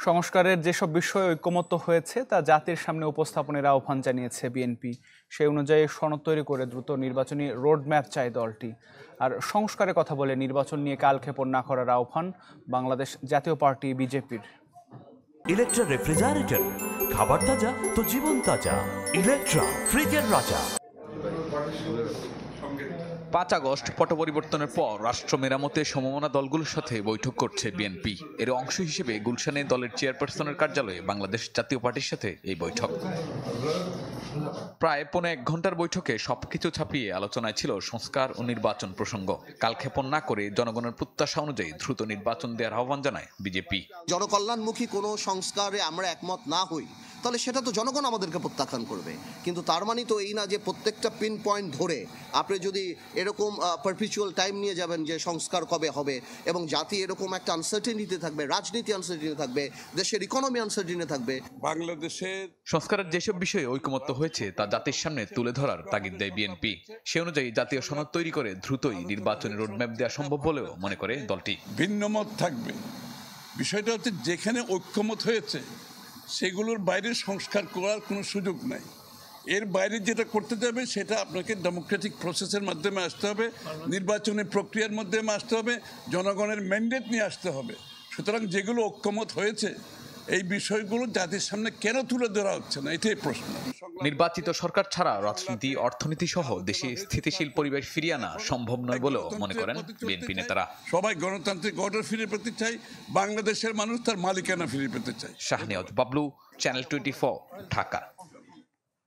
সংস্কারের যেসব বিষয়ে ঐকমত্য হয়েছে তা জাতির সামনে উপস্থাপনের আহ্বান জানিয়েছে বিএনপি। সেই অনুযায়ী সনদ তৈরি করে দ্রুত নির্বাচনী রোডম্যাপ চায় দলটি। আর সংস্কারের কথা বলে নির্বাচন নিয়ে কালক্ষেপণ না করার আহ্বান বাংলাদেশ জাতীয় পার্টি বিজেপির। ইলেকট্রা রেফ্রিজারেটর, খাবার তাজা তো জীবন তাজা। ইলেকট্রা, ফ্রিজের রাজা। 5 আগস্ট পট পরিবর্তনের পর রাষ্ট্র মেরামতে সমমনা দলগুলোর সাথে বৈঠক করছে বিএনপি। এর অংশ হিসেবে গুলশানে দলের চেয়ারপারসনের কার্যালয়ে বাংলাদেশ জাতীয় পার্টির সাথে এই বৈঠক। প্রায় 1.5 ঘন্টার বৈঠকে সবকিছু ছাপিয়ে আলোচনায় ছিল সংস্কার ও নির্বাচন প্রসঙ্গ। কালক্ষেপণ না করে জনগণের প্রত্যাশা অনুযায়ী দ্রুত নির্বাচন দেওয়ার আহ্বান জানায় বিজেপি। জনকল্যাণমুখী কোনো সংস্কারে আমরা একমত না হই তাহলে সেটা তো জনগণ আমাদেরকে প্রত্যাখ্যান করবে, কিন্তু তার মানে তো এই না যে প্রত্যেকটা পিন পয়েন্ট ধরে আপনি যদি এরকম পারপিচুয়াল টাইম নিয়ে যাবেন যে সংস্কার কবে হবে, এবং জাতি এরকম একটা আনসার্টেনিটি থাকবে, রাজনীতি আনসার্টেনিটি থাকবে, দেশের ইকোনমি আনসার্টেনিটি থাকবে। বাংলাদেশের সংস্কারের যেসব বিষয়ে ঐকমত্য হয়েছে তা জাতির সামনে তুলে ধরার তাগিদ দেয় বিএনপি। সে অনুযায়ী জাতীয় সনদ তৈরি করে দ্রুতই নির্বাচনী রোডম্যাপ দেওয়া সম্ভব বলেও মনে করে দলটি। ভিন্নমত থাকবে, বিষয়টা হচ্ছে যেখানে ঐক্যমত হয়েছে সেগুলোর বাইরে সংস্কার করার কোনো সুযোগ নাই। এর বাইরে যেটা করতে যাবে সেটা আপনাকে ডেমোক্রেটিক প্রসেসের মাধ্যমে আসতে হবে, নির্বাচনী প্রক্রিয়ার মাধ্যমে আসতে হবে, জনগণের ম্যান্ডেট নিয়ে আসতে হবে। সুতরাং যেগুলো ঐক্যমত হয়েছে এই বিষয়গুলো জাতির সামনে কেন তুলে ধরা হচ্ছে না, এটাই প্রশ্ন। নির্বাচিত সরকার ছাড়া রাজনীতি, অর্থনীতি সহ দেশে স্থিতিশীল পরিবেশ ফিরিয়ে আনা সম্ভব নয় বলেও মনে করেন বিএনপি নেতারা। সবাই গণতান্ত্রিক অর্ডার ফিরে পেতে চাই, বাংলাদেশের মানুষ তার মালিকানা ফিরে পেতে চায়। শাহনেওয়াজ বাবলু, চ্যানেল 24, ঢাকা।